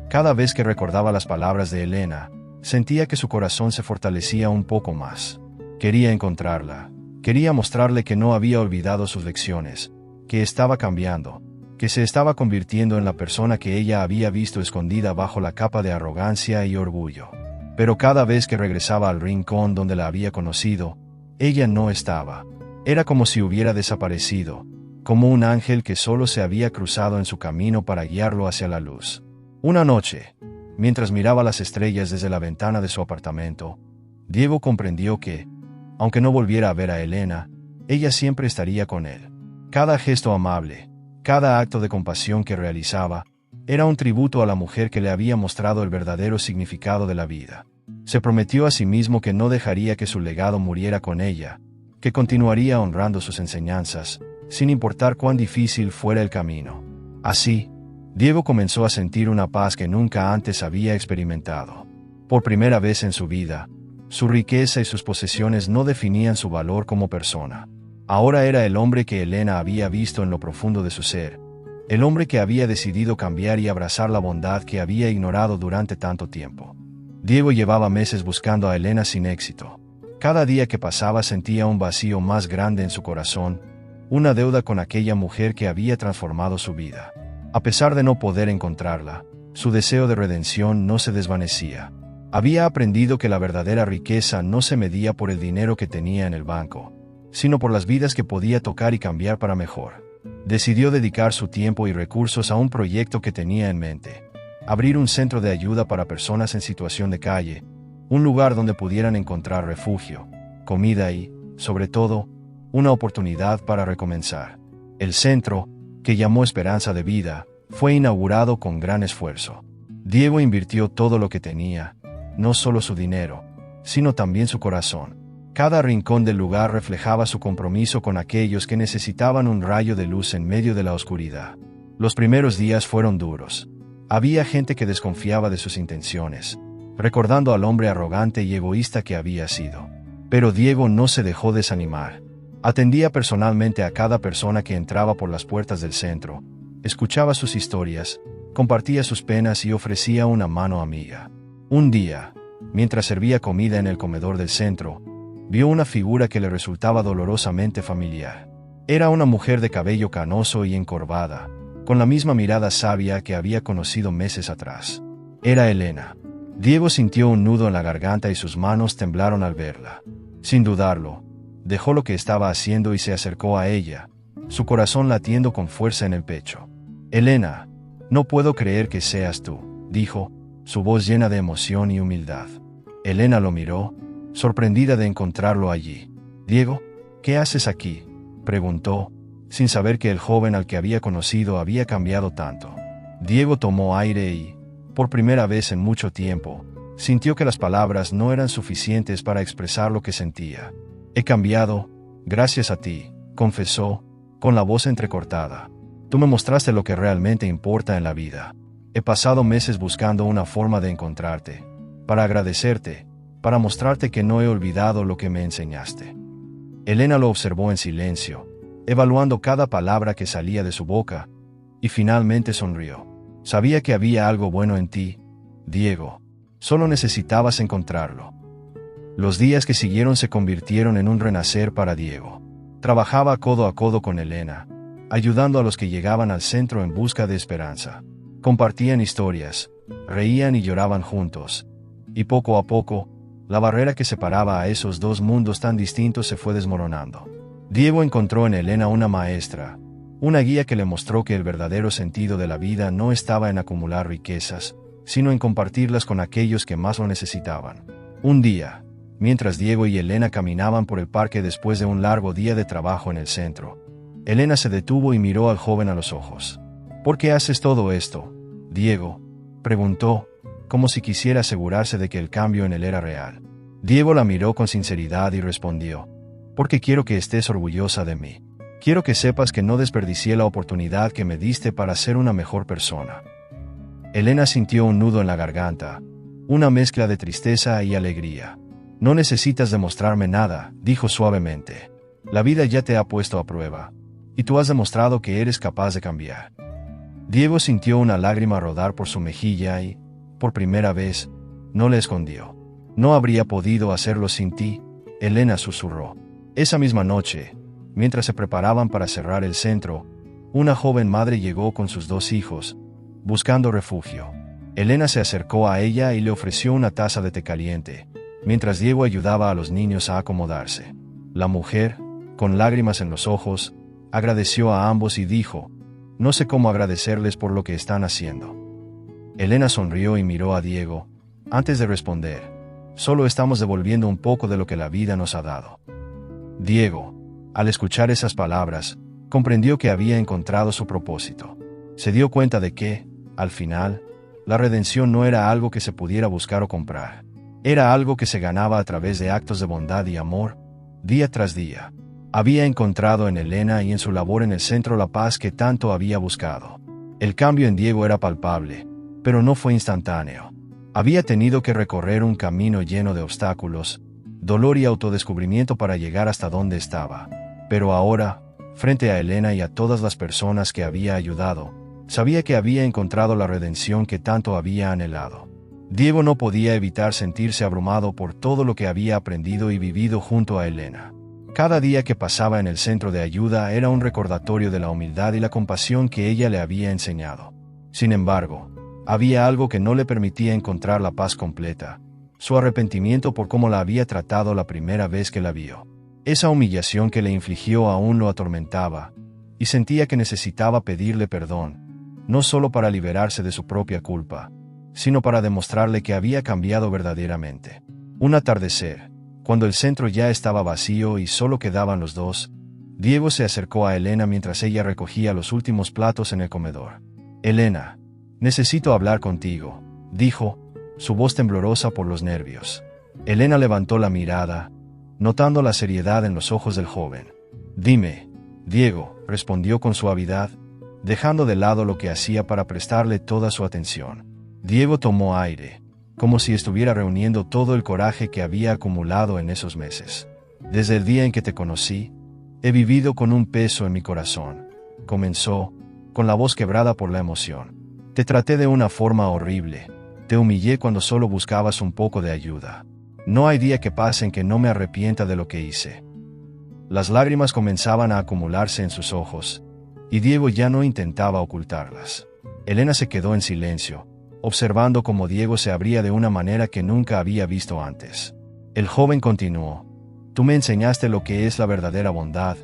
Cada vez que recordaba las palabras de Elena, sentía que su corazón se fortalecía un poco más. Quería encontrarla, quería mostrarle que no había olvidado sus lecciones, que estaba cambiando, que se estaba convirtiendo en la persona que ella había visto escondida bajo la capa de arrogancia y orgullo. Pero cada vez que regresaba al rincón donde la había conocido, ella no estaba. Era como si hubiera desaparecido, como un ángel que solo se había cruzado en su camino para guiarlo hacia la luz. Una noche, mientras miraba las estrellas desde la ventana de su apartamento, Diego comprendió que, aunque no volviera a ver a Elena, ella siempre estaría con él. Cada gesto amable, cada acto de compasión que realizaba, era un tributo a la mujer que le había mostrado el verdadero significado de la vida. Se prometió a sí mismo que no dejaría que su legado muriera con ella, que continuaría honrando sus enseñanzas, sin importar cuán difícil fuera el camino. Así, Diego comenzó a sentir una paz que nunca antes había experimentado. Por primera vez en su vida, su riqueza y sus posesiones no definían su valor como persona. Ahora era el hombre que Elena había visto en lo profundo de su ser, el hombre que había decidido cambiar y abrazar la bondad que había ignorado durante tanto tiempo. Diego llevaba meses buscando a Elena sin éxito. Cada día que pasaba sentía un vacío más grande en su corazón, una deuda con aquella mujer que había transformado su vida. A pesar de no poder encontrarla, su deseo de redención no se desvanecía. Había aprendido que la verdadera riqueza no se medía por el dinero que tenía en el banco, sino por las vidas que podía tocar y cambiar para mejor. Decidió dedicar su tiempo y recursos a un proyecto que tenía en mente: abrir un centro de ayuda para personas en situación de calle, un lugar donde pudieran encontrar refugio, comida y, sobre todo, una oportunidad para recomenzar. El centro, que llamó Esperanza de Vida, fue inaugurado con gran esfuerzo. Diego invirtió todo lo que tenía, no solo su dinero, sino también su corazón. Cada rincón del lugar reflejaba su compromiso con aquellos que necesitaban un rayo de luz en medio de la oscuridad. Los primeros días fueron duros. Había gente que desconfiaba de sus intenciones, recordando al hombre arrogante y egoísta que había sido. Pero Diego no se dejó desanimar. Atendía personalmente a cada persona que entraba por las puertas del centro, escuchaba sus historias, compartía sus penas y ofrecía una mano amiga. Un día, mientras servía comida en el comedor del centro, vio una figura que le resultaba dolorosamente familiar. Era una mujer de cabello canoso y encorvada, con la misma mirada sabia que había conocido meses atrás. Era Elena. Diego sintió un nudo en la garganta y sus manos temblaron al verla. Sin dudarlo, dejó lo que estaba haciendo y se acercó a ella, su corazón latiendo con fuerza en el pecho. «Elena, no puedo creer que seas tú», dijo, su voz llena de emoción y humildad. Elena lo miró, sorprendida de encontrarlo allí. «Diego, ¿qué haces aquí?», preguntó, sin saber que el joven al que había conocido había cambiado tanto. Diego tomó aire y, por primera vez en mucho tiempo, sintió que las palabras no eran suficientes para expresar lo que sentía. «He cambiado, gracias a ti», confesó, con la voz entrecortada. «Tú me mostraste lo que realmente importa en la vida. He pasado meses buscando una forma de encontrarte, para agradecerte, para mostrarte que no he olvidado lo que me enseñaste». Elena lo observó en silencio, evaluando cada palabra que salía de su boca, y finalmente sonrió. «Sabía que había algo bueno en ti, Diego. Solo necesitabas encontrarlo». Los días que siguieron se convirtieron en un renacer para Diego. Trabajaba codo a codo con Elena, ayudando a los que llegaban al centro en busca de esperanza. Compartían historias, reían y lloraban juntos, y poco a poco, la barrera que separaba a esos dos mundos tan distintos se fue desmoronando. Diego encontró en Elena una maestra, Una guía que le mostró que el verdadero sentido de la vida no estaba en acumular riquezas, sino en compartirlas con aquellos que más lo necesitaban. Un día, mientras Diego y Elena caminaban por el parque después de un largo día de trabajo en el centro, Elena se detuvo y miró al joven a los ojos. ¿Por qué haces todo esto, Diego?, preguntó, como si quisiera asegurarse de que el cambio en él era real. Diego la miró con sinceridad y respondió: porque quiero que estés orgullosa de mí. Quiero que sepas que no desperdicié la oportunidad que me diste para ser una mejor persona. Elena sintió un nudo en la garganta, una mezcla de tristeza y alegría. No necesitas demostrarme nada, dijo suavemente. La vida ya te ha puesto a prueba, y tú has demostrado que eres capaz de cambiar. Diego sintió una lágrima rodar por su mejilla y, por primera vez, no le escondió. No habría podido hacerlo sin ti, Elena susurró. Esa misma noche, mientras se preparaban para cerrar el centro, una joven madre llegó con sus 2 hijos, buscando refugio. Elena se acercó a ella y le ofreció una taza de té caliente, mientras Diego ayudaba a los niños a acomodarse. La mujer, con lágrimas en los ojos, agradeció a ambos y dijo: no sé cómo agradecerles por lo que están haciendo. Elena sonrió y miró a Diego, antes de responder: solo estamos devolviendo un poco de lo que la vida nos ha dado. Diego, al escuchar esas palabras, comprendió que había encontrado su propósito. Se dio cuenta de que, al final, la redención no era algo que se pudiera buscar o comprar. Era algo que se ganaba a través de actos de bondad y amor, día tras día. Había encontrado en Elena y en su labor en el centro la paz que tanto había buscado. El cambio en Diego era palpable, pero no fue instantáneo. Había tenido que recorrer un camino lleno de obstáculos, dolor y autodescubrimiento para llegar hasta donde estaba. Pero ahora, frente a Elena y a todas las personas que había ayudado, sabía que había encontrado la redención que tanto había anhelado. Diego no podía evitar sentirse abrumado por todo lo que había aprendido y vivido junto a Elena. Cada día que pasaba en el centro de ayuda era un recordatorio de la humildad y la compasión que ella le había enseñado. Sin embargo, había algo que no le permitía encontrar la paz completa: su arrepentimiento por cómo la había tratado la primera vez que la vio. Esa humillación que le infligió aún lo atormentaba, y sentía que necesitaba pedirle perdón, no solo para liberarse de su propia culpa, sino para demostrarle que había cambiado verdaderamente. Un atardecer, cuando el centro ya estaba vacío y solo quedaban los dos, Diego se acercó a Elena mientras ella recogía los últimos platos en el comedor. Elena, necesito hablar contigo, dijo, su voz temblorosa por los nervios. Elena levantó la mirada, notando la seriedad en los ojos del joven. Dime, Diego, respondió con suavidad, dejando de lado lo que hacía para prestarle toda su atención. Diego tomó aire, como si estuviera reuniendo todo el coraje que había acumulado en esos meses. Desde el día en que te conocí, he vivido con un peso en mi corazón, comenzó, con la voz quebrada por la emoción. Te traté de una forma horrible, te humillé cuando solo buscabas un poco de ayuda. No hay día que pase en que no me arrepienta de lo que hice. Las lágrimas comenzaban a acumularse en sus ojos, y Diego ya no intentaba ocultarlas. Elena se quedó en silencio, observando cómo Diego se abría de una manera que nunca había visto antes. El joven continuó: tú me enseñaste lo que es la verdadera bondad,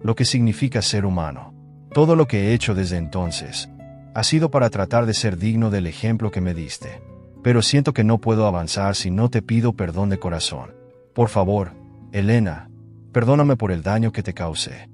lo que significa ser humano. Todo lo que he hecho desde entonces ha sido para tratar de ser digno del ejemplo que me diste. Pero siento que no puedo avanzar si no te pido perdón de corazón. Por favor, Elena, perdóname por el daño que te causé.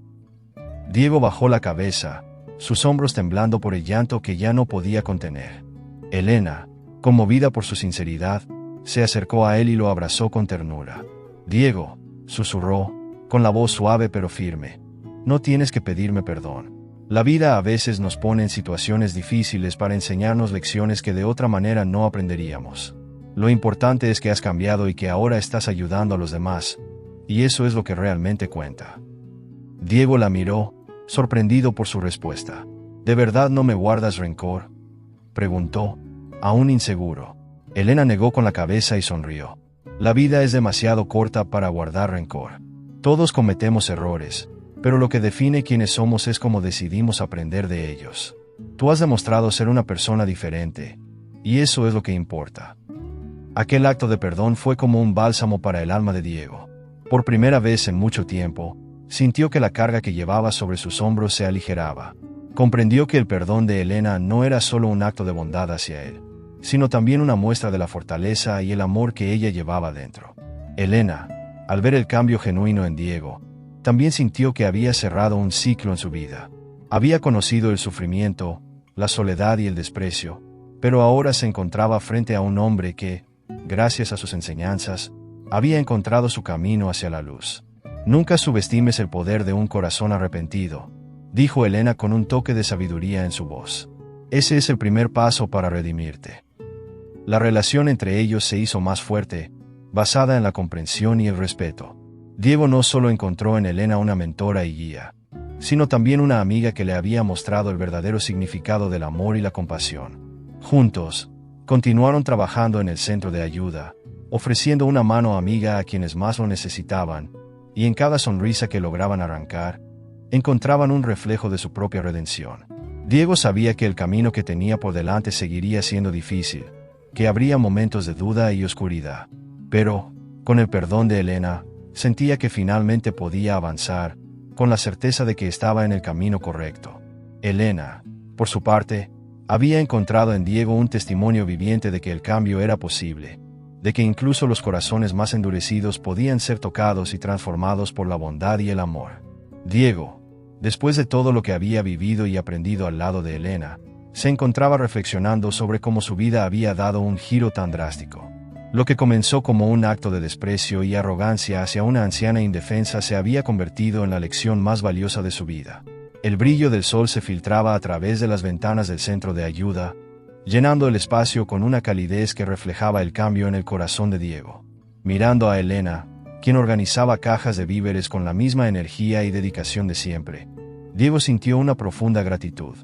Diego bajó la cabeza, sus hombros temblando por el llanto que ya no podía contener. Elena, conmovida por su sinceridad, se acercó a él y lo abrazó con ternura. Diego, susurró, con la voz suave pero firme, no tienes que pedirme perdón. La vida a veces nos pone en situaciones difíciles para enseñarnos lecciones que de otra manera no aprenderíamos. Lo importante es que has cambiado y que ahora estás ayudando a los demás, y eso es lo que realmente cuenta. Diego la miró, sorprendido por su respuesta. ¿De verdad no me guardas rencor?, preguntó, aún inseguro. Elena negó con la cabeza y sonrió. La vida es demasiado corta para guardar rencor. Todos cometemos errores, pero lo que define quiénes somos es cómo decidimos aprender de ellos. Tú has demostrado ser una persona diferente, y eso es lo que importa. Aquel acto de perdón fue como un bálsamo para el alma de Diego. Por primera vez en mucho tiempo, Sintió que la carga que llevaba sobre sus hombros se aligeraba. Comprendió que el perdón de Elena no era solo un acto de bondad hacia él, sino también una muestra de la fortaleza y el amor que ella llevaba dentro. Elena, al ver el cambio genuino en Diego, también sintió que había cerrado un ciclo en su vida. Había conocido el sufrimiento, la soledad y el desprecio, pero ahora se encontraba frente a un hombre que, gracias a sus enseñanzas, había encontrado su camino hacia la luz. Nunca subestimes el poder de un corazón arrepentido, dijo Elena con un toque de sabiduría en su voz. Ese es el primer paso para redimirte. La relación entre ellos se hizo más fuerte, basada en la comprensión y el respeto. Diego no solo encontró en Elena una mentora y guía, sino también una amiga que le había mostrado el verdadero significado del amor y la compasión. Juntos, continuaron trabajando en el centro de ayuda, ofreciendo una mano amiga a quienes más lo necesitaban, y en cada sonrisa que lograban arrancar, encontraban un reflejo de su propia redención. Diego sabía que el camino que tenía por delante seguiría siendo difícil, que habría momentos de duda y oscuridad. Pero, con el perdón de Elena, sentía que finalmente podía avanzar, con la certeza de que estaba en el camino correcto. Elena, por su parte, había encontrado en Diego un testimonio viviente de que el cambio era posible, de que incluso los corazones más endurecidos podían ser tocados y transformados por la bondad y el amor. Diego, después de todo lo que había vivido y aprendido al lado de Elena, se encontraba reflexionando sobre cómo su vida había dado un giro tan drástico. Lo que comenzó como un acto de desprecio y arrogancia hacia una anciana indefensa se había convertido en la lección más valiosa de su vida. El brillo del sol se filtraba a través de las ventanas del centro de ayuda, llenando el espacio con una calidez que reflejaba el cambio en el corazón de Diego. Mirando a Elena, quien organizaba cajas de víveres con la misma energía y dedicación de siempre, Diego sintió una profunda gratitud.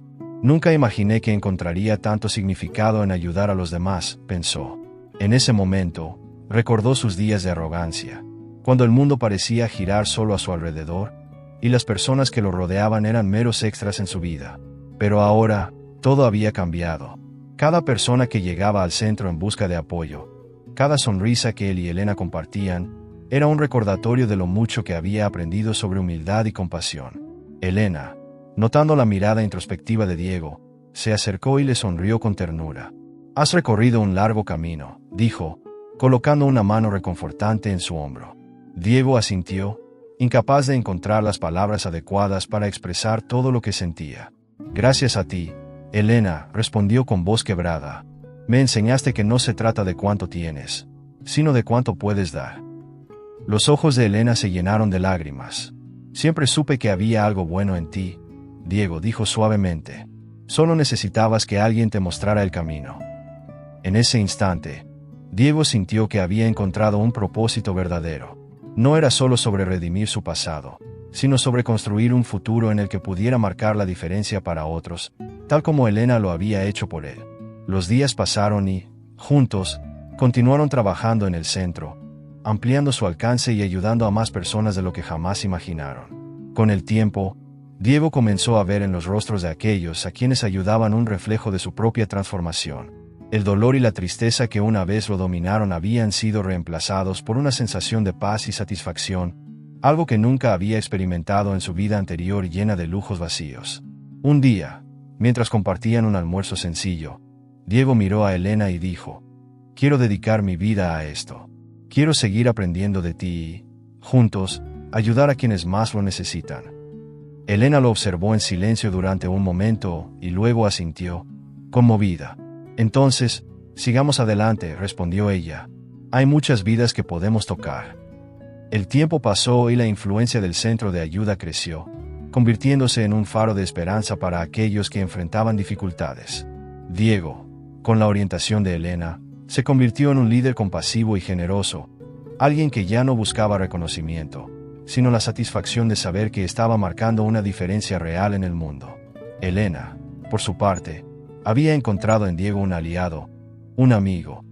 Nunca imaginé que encontraría tanto significado en ayudar a los demás, pensó. En ese momento, recordó sus días de arrogancia, cuando el mundo parecía girar solo a su alrededor, y las personas que lo rodeaban eran meros extras en su vida. Pero ahora, todo había cambiado. Cada persona que llegaba al centro en busca de apoyo, cada sonrisa que él y Elena compartían, era un recordatorio de lo mucho que había aprendido sobre humildad y compasión. Elena, notando la mirada introspectiva de Diego, se acercó y le sonrió con ternura. «Has recorrido un largo camino», dijo, colocando una mano reconfortante en su hombro. Diego asintió, incapaz de encontrar las palabras adecuadas para expresar todo lo que sentía. «Gracias a ti», Elena respondió con voz quebrada. «Me enseñaste que no se trata de cuánto tienes, sino de cuánto puedes dar». Los ojos de Elena se llenaron de lágrimas. «Siempre supe que había algo bueno en ti», Diego dijo suavemente. «Solo necesitabas que alguien te mostrara el camino». En ese instante, Diego sintió que había encontrado un propósito verdadero. No era solo sobre redimir su pasado, sino sobre construir un futuro en el que pudiera marcar la diferencia para otros, tal como Elena lo había hecho por él. Los días pasaron y, juntos, continuaron trabajando en el centro, ampliando su alcance y ayudando a más personas de lo que jamás imaginaron. Con el tiempo, Diego comenzó a ver en los rostros de aquellos a quienes ayudaban un reflejo de su propia transformación. El dolor y la tristeza que una vez lo dominaron habían sido reemplazados por una sensación de paz y satisfacción, algo que nunca había experimentado en su vida anterior llena de lujos vacíos. Un día, mientras compartían un almuerzo sencillo, Diego miró a Elena y dijo: «Quiero dedicar mi vida a esto. Quiero seguir aprendiendo de ti y, juntos, ayudar a quienes más lo necesitan». Elena lo observó en silencio durante un momento y luego asintió, conmovida. «Entonces, sigamos adelante», respondió ella. «Hay muchas vidas que podemos tocar». El tiempo pasó y la influencia del centro de ayuda creció, convirtiéndose en un faro de esperanza para aquellos que enfrentaban dificultades. Diego, con la orientación de Elena, se convirtió en un líder compasivo y generoso, alguien que ya no buscaba reconocimiento, sino la satisfacción de saber que estaba marcando una diferencia real en el mundo. Elena, por su parte, había encontrado en Diego un aliado, un amigo,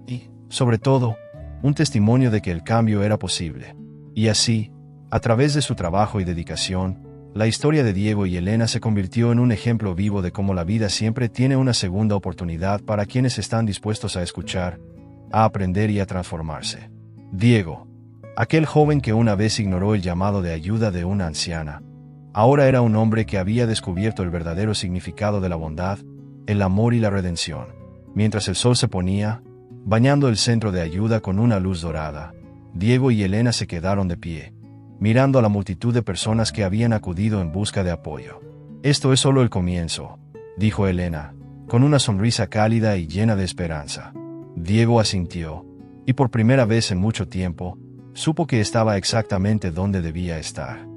y, sobre todo, un testimonio de que el cambio era posible. Y así, a través de su trabajo y dedicación, la historia de Diego y Elena se convirtió en un ejemplo vivo de cómo la vida siempre tiene una segunda oportunidad para quienes están dispuestos a escuchar, a aprender y a transformarse. Diego, Aquel joven que una vez ignoró el llamado de ayuda de una anciana, ahora era un hombre que había descubierto el verdadero significado de la bondad, el amor y la redención. Mientras el sol se ponía, bañando el centro de ayuda con una luz dorada, Diego y Elena se quedaron de pie, mirando a la multitud de personas que habían acudido en busca de apoyo. «Esto es solo el comienzo», dijo Elena, con una sonrisa cálida y llena de esperanza. Diego asintió, y por primera vez en mucho tiempo, supo que estaba exactamente donde debía estar.